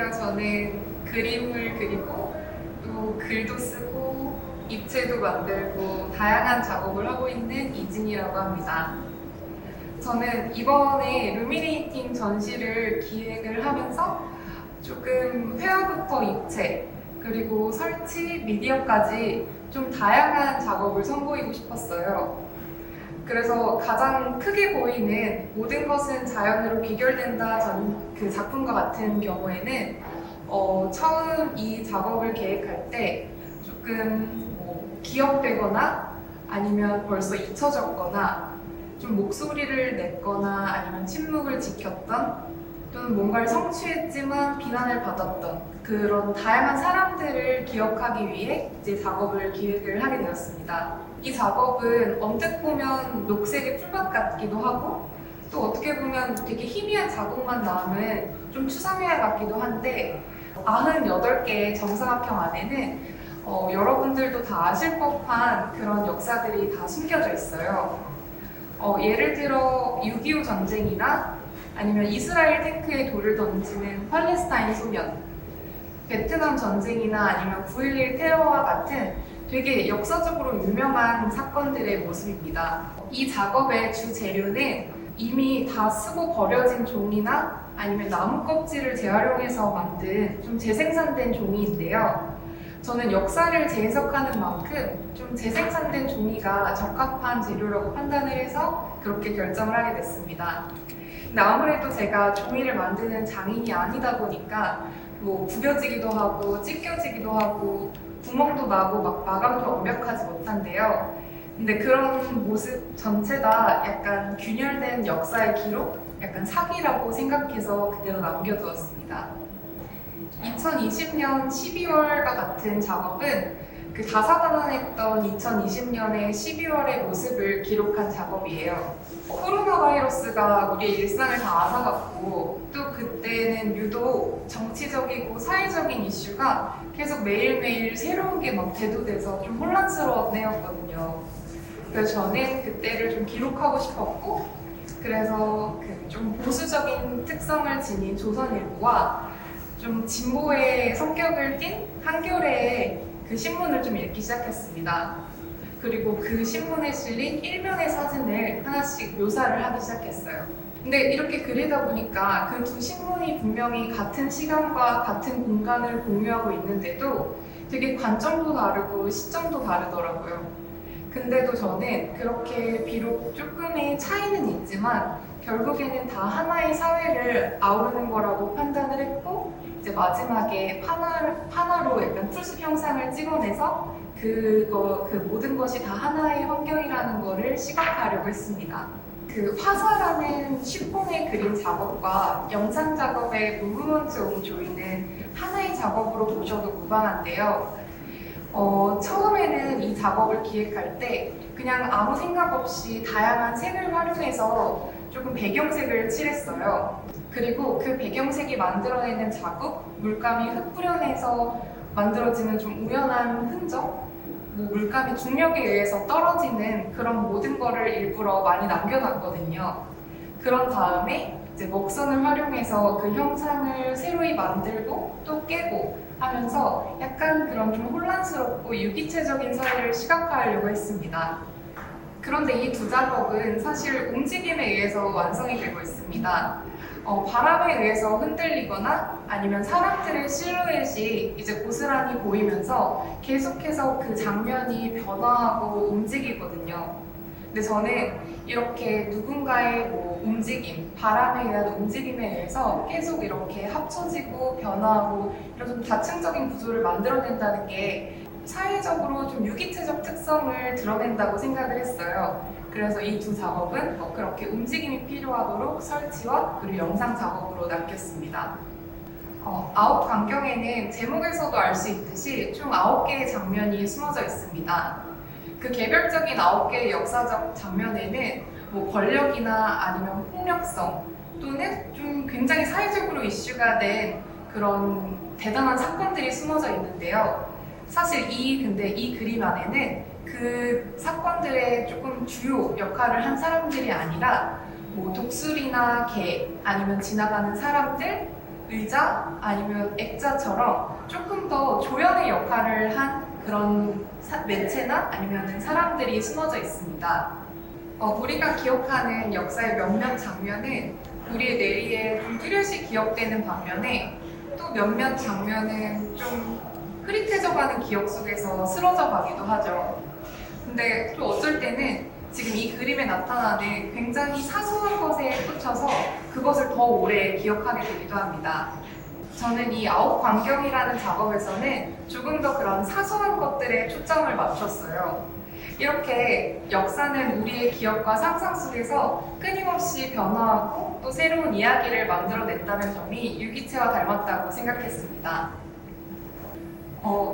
안녕하세요. 저는 그림을 그리고 또 글도 쓰고 입체도 만들고 다양한 작업을 하고 있는 이진이라고 합니다. 저는 이번에 루미네이팅 전시를 기획을 하면서 조금 회화부터 입체 그리고 설치, 미디어까지 좀 다양한 작업을 선보이고 싶었어요. 그래서 가장 크게 보이는 모든 것은 자연으로 귀결된다 그 작품과 같은 경우에는 처음 이 작업을 계획할 때 조금 기억되거나 아니면 벌써 잊혀졌거나 좀 목소리를 냈거나 아니면 침묵을 지켰던 또는 뭔가를 성취했지만 비난을 받았던 그런 다양한 사람들을 기억하기 위해 이제 작업을 기획을 하게 되었습니다. 이 작업은 언뜻 보면 녹색의 풀밭 같기도 하고 또 어떻게 보면 되게 희미한 자국만 남은 좀 추상회화 같기도 한데 98개의 정사각형 안에는 여러분들도 다 아실 법한 그런 역사들이 다 숨겨져 있어요. 예를 들어 6.25 전쟁이나 아니면 이스라엘 탱크에 돌을 던지는 팔레스타인 소년, 베트남 전쟁이나 아니면 9.11 테러와 같은 되게 역사적으로 유명한 사건들의 모습입니다. 이 작업의 주 재료는 이미 다 쓰고 버려진 종이나 아니면 나무 껍질을 재활용해서 만든 좀 재생산된 종이인데요. 저는 역사를 재해석하는 만큼 좀 재생산된 종이가 적합한 재료라고 판단을 해서 그렇게 결정을 하게 됐습니다. 근데 아무래도 제가 종이를 만드는 장인이 아니다 보니까 구겨지기도 하고 찢겨지기도 하고 구멍도 나고 마감도 완벽하지 못한데요. 근데 그런 모습 전체 다 약간 균열된 역사의 기록? 약간 사기라고 생각해서 그대로 남겨두었습니다. 2020년 12월과 같은 작업은 그 다사다난했던 2020년의 12월의 모습을 기록한 작업이에요. 코로나 바이러스가 우리의 일상을 다 앗아갔고 또 그때는 유독 정치적이고 사회적인 이슈가 계속 매일매일 새로운 게 막 대두돼서 좀 혼란스러운 해였거든요. 그래서 저는 그때를 좀 기록하고 싶었고 그래서 그 좀 보수적인 특성을 지닌 조선일보와 좀 진보의 성격을 띤 한겨레의 그 신문을 좀 읽기 시작했습니다. 그리고 그 신문에 실린 일면의 사진을 하나씩 묘사를 하기 시작했어요. 근데 이렇게 그리다 보니까 그 두 신문이 분명히 같은 시간과 같은 공간을 공유하고 있는데도 되게 관점도 다르고 시점도 다르더라고요. 근데도 저는 그렇게 비록 조금의 차이는 있지만 결국에는 다 하나의 사회를 아우르는 거라고 판단을 했고 이제 마지막에 판화로 약간 풀숲 형상을 찍어내서 그 모든 것이 다 하나의 환경이라는 거를 시각화하려고 했습니다. 그 화사라는 쉬폰에 그린 작업과 영상 작업의 무브먼트 온 조이는 하나의 작업으로 보셔도 무방한데요. 처음에는 이 작업을 기획할 때 그냥 아무 생각 없이 다양한 색을 활용해서 조금 배경색을 칠했어요. 그리고 그 배경색이 만들어내는 자국, 물감이 흙뿌려내서 만들어지는 좀 우연한 흔적, 물감이 중력에 의해서 떨어지는 그런 모든 거를 일부러 많이 남겨놨거든요. 그런 다음에 이제 먹선을 활용해서 그 형상을 새로이 만들고 또 깨고 하면서 약간 그런 좀 혼란스럽고 유기체적인 사회를 시각화하려고 했습니다. 그런데 이 두 작업은 사실 움직임에 의해서 완성이 되고 있습니다. 바람에 의해서 흔들리거나 아니면 사람들의 실루엣이 이제 고스란히 보이면서 계속해서 그 장면이 변화하고 움직이거든요. 근데 저는 이렇게 누군가의 움직임, 바람에 의한 움직임에 의해서 계속 이렇게 합쳐지고 변화하고 이런 좀 다층적인 구조를 만들어낸다는 게 사회적으로 좀 유기체적 특성을 드러낸다고 생각을 했어요. 그래서 이 두 작업은 그렇게 움직임이 필요하도록 설치와 그리고 영상 작업으로 남겼습니다. 아홉 광경에는 제목에서도 알 수 있듯이 총 9개의 장면이 숨어져 있습니다. 그 개별적인 9개의 역사적 장면에는 권력이나 아니면 폭력성 또는 좀 굉장히 사회적으로 이슈가 된 그런 대단한 사건들이 숨어져 있는데요. 사실 근데 이 그림 안에는 그 사건들의 조금 주요 역할을 한 사람들이 아니라 독수리나 개 아니면 지나가는 사람들 의자 아니면 액자처럼 조금 더 조연의 역할을 한 그런 매체나 아니면 사람들이 숨어져 있습니다. 우리가 기억하는 역사의 몇몇 장면은 우리의 뇌리에 좀 뚜렷이 기억되는 반면에 또 몇몇 장면은 좀 흐릿해져가는 기억 속에서 쓰러져 가기도 하죠. 근데 또 어쩔 때는 지금 이 그림에 나타나는 굉장히 사소한 것에 꽂혀서 그것을 더 오래 기억하게 되기도 합니다. 저는 이 아홉광경이라는 작업에서는 조금 더 그런 사소한 것들에 초점을 맞췄어요. 이렇게 역사는 우리의 기억과 상상 속에서 끊임없이 변화하고 또 새로운 이야기를 만들어냈다는 점이 유기체와 닮았다고 생각했습니다.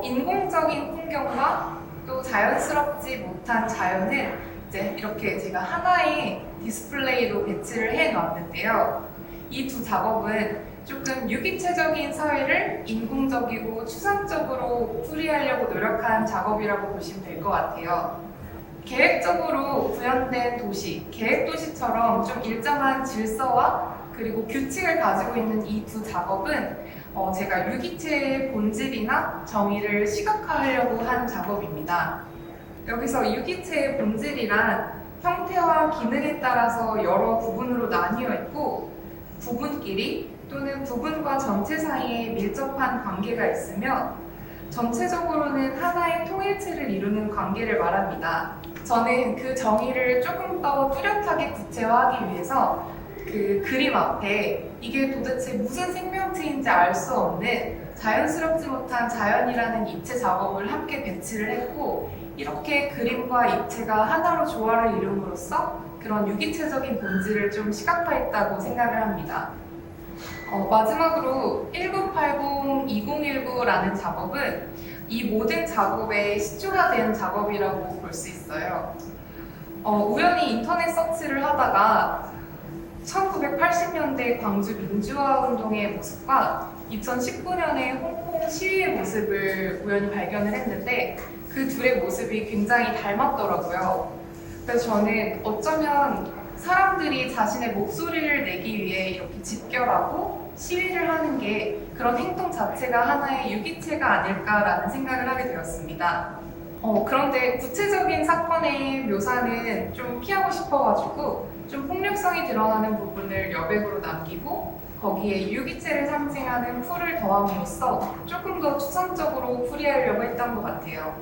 인공적인 풍경과 또 자연스럽지 못한 자연은 이제 이렇게 제가 하나의 디스플레이로 배치를 해놨는데요. 이 두 작업은 조금 유기체적인 사회를 인공적이고 추상적으로 풀이하려고 노력한 작업이라고 보시면 될 것 같아요. 계획적으로 구현된 도시, 계획도시처럼 좀 일정한 질서와 그리고 규칙을 가지고 있는 이 두 작업은 제가 유기체의 본질이나 정의를 시각화하려고 한 작업입니다. 여기서 유기체의 본질이란 형태와 기능에 따라서 여러 부분으로 나뉘어 있고 부분끼리 또는 부분과 전체 사이에 밀접한 관계가 있으며 전체적으로는 하나의 통일체를 이루는 관계를 말합니다. 저는 그 정의를 조금 더 뚜렷하게 구체화하기 위해서 그 그림 앞에 이게 도대체 무슨 생명체인지 알 수 없는 자연스럽지 못한 자연이라는 입체 작업을 함께 배치를 했고 이렇게 그림과 입체가 하나로 조화를 이룸으로써 그런 유기체적인 본질을 좀 시각화했다고 생각을 합니다. 마지막으로 1980-2019라는 작업은 이 모든 작업의 시초가 된 작업이라고 볼 수 있어요. 우연히 인터넷 서치를 하다가 1980년대 광주 민주화 운동의 모습과 2019년의 홍콩 시위의 모습을 우연히 발견을 했는데 그 둘의 모습이 굉장히 닮았더라고요. 그래서 저는 어쩌면 사람들이 자신의 목소리를 내기 위해 이렇게 집결하고 시위를 하는 게 그런 행동 자체가 하나의 유기체가 아닐까라는 생각을 하게 되었습니다. 그런데 구체적인 사건의 묘사는 좀 피하고 싶어가지고 좀 폭력성이 드러나는 부분을 여백으로 남기고 거기에 유기체를 상징하는 풀을 더함으로써 조금 더 추상적으로 풀이하려고 했던 것 같아요.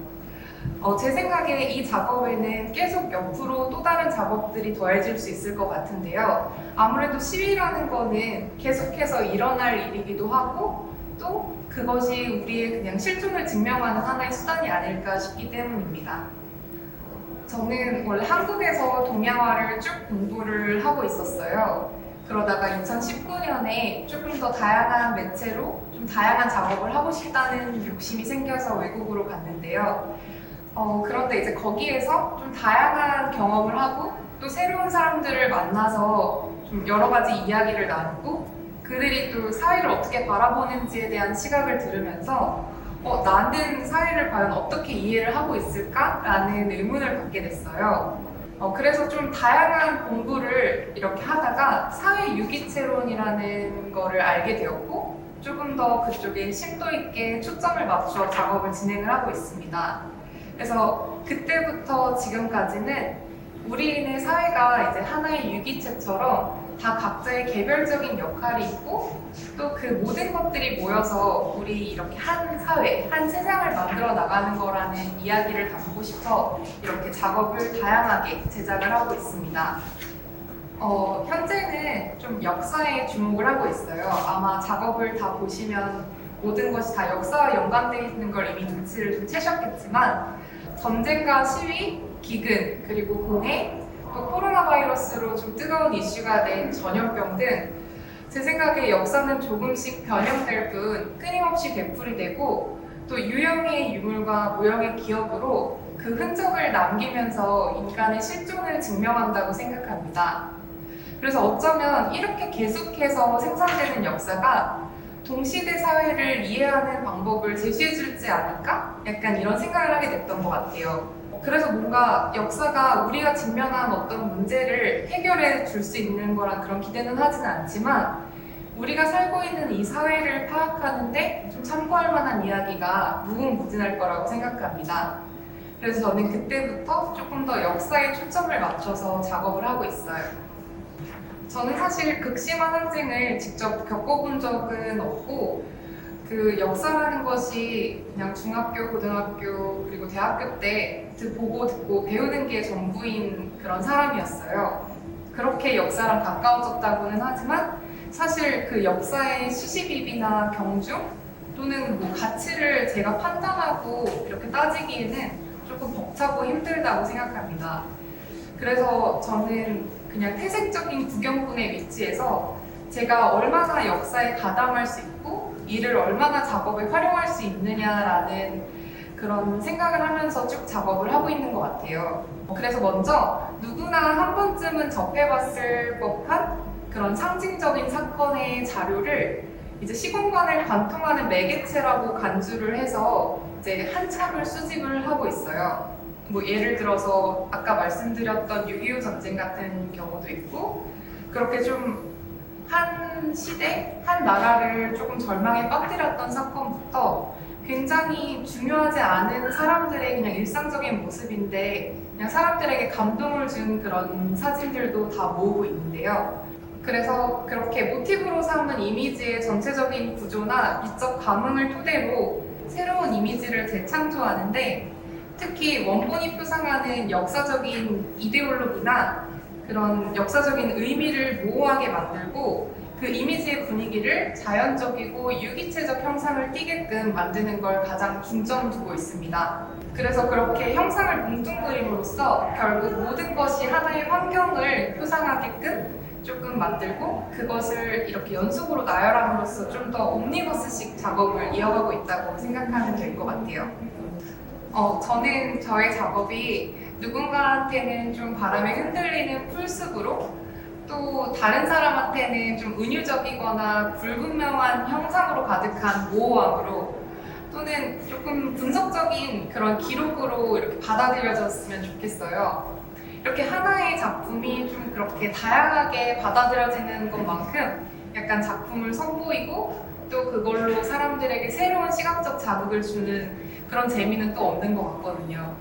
제 생각에 이 작업에는 계속 옆으로 또 다른 작업들이 더해질 수 있을 것 같은데요. 아무래도 시위라는 거는 계속해서 일어날 일이기도 하고 또 그것이 우리의 그냥 실존을 증명하는 하나의 수단이 아닐까 싶기 때문입니다. 저는 원래 한국에서 동양화를 쭉 공부를 하고 있었어요. 그러다가 2019년에 조금 더 다양한 매체로 좀 다양한 작업을 하고 싶다는 욕심이 생겨서 외국으로 갔는데요. 그런데 이제 거기에서 좀 다양한 경험을 하고 또 새로운 사람들을 만나서 좀 여러 가지 이야기를 나누고 그들이 또 사회를 어떻게 바라보는지에 대한 시각을 들으면서 나는 사회를 과연 어떻게 이해를 하고 있을까라는 의문을 갖게 됐어요. 그래서 좀 다양한 공부를 이렇게 하다가 사회 유기체론이라는 거를 알게 되었고 조금 더 그쪽에 심도 있게 초점을 맞춰 작업을 진행을 하고 있습니다. 그래서 그때부터 지금까지는 우리네 사회가 이제 하나의 유기체처럼 다 각자의 개별적인 역할이 있고 또 그 모든 것들이 모여서 우리 이렇게 한 사회, 한 세상을 만들어 나가는 거라는 이야기를 담고 싶어 이렇게 작업을 다양하게 제작을 하고 있습니다. 현재는 좀 역사에 주목을 하고 있어요. 아마 작업을 다 보시면 모든 것이 다 역사와 연관되어 있는 걸 이미 눈치를 좀 채셨겠지만 전쟁과 시위, 기근, 그리고 공해, 또 코로나 바이러스로 좀 뜨거운 이슈가 된 전염병 등 제 생각에 역사는 조금씩 변형될 뿐 끊임없이 되풀이되고 또 유형의 유물과 무형의 기억으로 그 흔적을 남기면서 인간의 실존을 증명한다고 생각합니다. 그래서 어쩌면 이렇게 계속해서 생산되는 역사가 동시대 사회를 이해하는 방법을 제시해줄지 않을까? 약간 이런 생각을 하게 됐던 것 같아요. 그래서 뭔가 역사가 우리가 직면한 어떤 문제를 해결해 줄 수 있는 거란 그런 기대는 하지는 않지만 우리가 살고 있는 이 사회를 파악하는데 좀 참고할 만한 이야기가 무궁무진할 거라고 생각합니다. 그래서 저는 그때부터 조금 더 역사에 초점을 맞춰서 작업을 하고 있어요. 저는 사실 극심한 항쟁을 직접 겪어본 적은 없고 그 역사라는 것이 그냥 중학교, 고등학교, 그리고 대학교 때 보고 듣고 배우는 게 전부인 그런 사람이었어요. 그렇게 역사랑 가까워졌다고는 하지만 사실 그 역사의 시시비비나 경중 또는 뭐 가치를 제가 판단하고 이렇게 따지기에는 조금 벅차고 힘들다고 생각합니다. 그래서 저는 그냥 태생적인 구경꾼의 위치에서 제가 얼마나 역사에 가담할 수 있고 이를 얼마나 작업에 활용할 수 있느냐라는 그런 생각을 하면서 쭉 작업을 하고 있는 것 같아요. 그래서 먼저 누구나 한 번쯤은 접해봤을 법한 그런 상징적인 사건의 자료를 이제 시공간을 관통하는 매개체라고 간주를 해서 이제 한참을 수집을 하고 있어요. 뭐 예를 들어서 아까 말씀드렸던 6.25 전쟁 같은 경우도 있고 그렇게 좀 한 시대, 한 나라를 조금 절망에 빠뜨렸던 사건부터 굉장히 중요하지 않은 사람들의 그냥 일상적인 모습인데 그냥 사람들에게 감동을 준 그런 사진들도 다 모으고 있는데요. 그래서 그렇게 모티브로 삼은 이미지의 전체적인 구조나 미적 감흥을 토대로 새로운 이미지를 재창조하는데 특히 원본이 표상하는 역사적인 이데올로기나 그런 역사적인 의미를 모호하게 만들고 그 이미지의 분위기를 자연적이고 유기체적 형상을 띠게끔 만드는 걸 가장 중점 두고 있습니다. 그래서 그렇게 형상을 뭉뚱그림으로써 결국 모든 것이 하나의 환경을 표상하게끔 조금 만들고 그것을 이렇게 연속으로 나열함으로써 좀 더 옴니버스식 작업을 이어가고 있다고 생각하면 될 것 같아요. 저는 저의 작업이 누군가한테는 좀 바람에 흔들리는 풀숲으로 또 다른 사람한테는 좀 은유적이거나 불분명한 형상으로 가득한 모호함으로 또는 조금 분석적인 그런 기록으로 이렇게 받아들여졌으면 좋겠어요. 이렇게 하나의 작품이 좀 그렇게 다양하게 받아들여지는 것만큼 약간 작품을 선보이고 또 그걸로 사람들에게 새로운 시각적 자극을 주는 그런 재미는 또 없는 것 같거든요.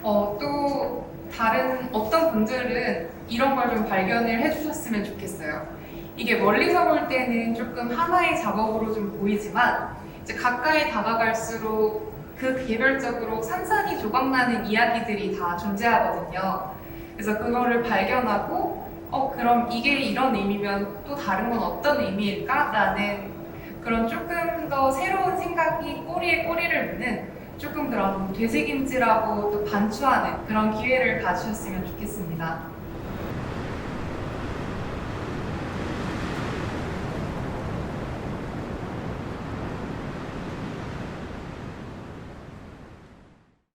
또 다른 어떤 분들은 이런 걸 좀 발견을 해주셨으면 좋겠어요. 이게 멀리서 볼 때는 조금 하나의 작업으로 좀 보이지만 이제 가까이 다가갈수록 그 개별적으로 산산이 조각나는 이야기들이 다 존재하거든요. 그래서 그거를 발견하고 그럼 이게 이런 의미면 또 다른 건 어떤 의미일까? 라는 그런 조금 더 새로운 생각이 꼬리에 꼬리를 무는 조금 그런 되새김질하고 또 반추하는 그런 기회를 가주셨으면 좋겠습니다.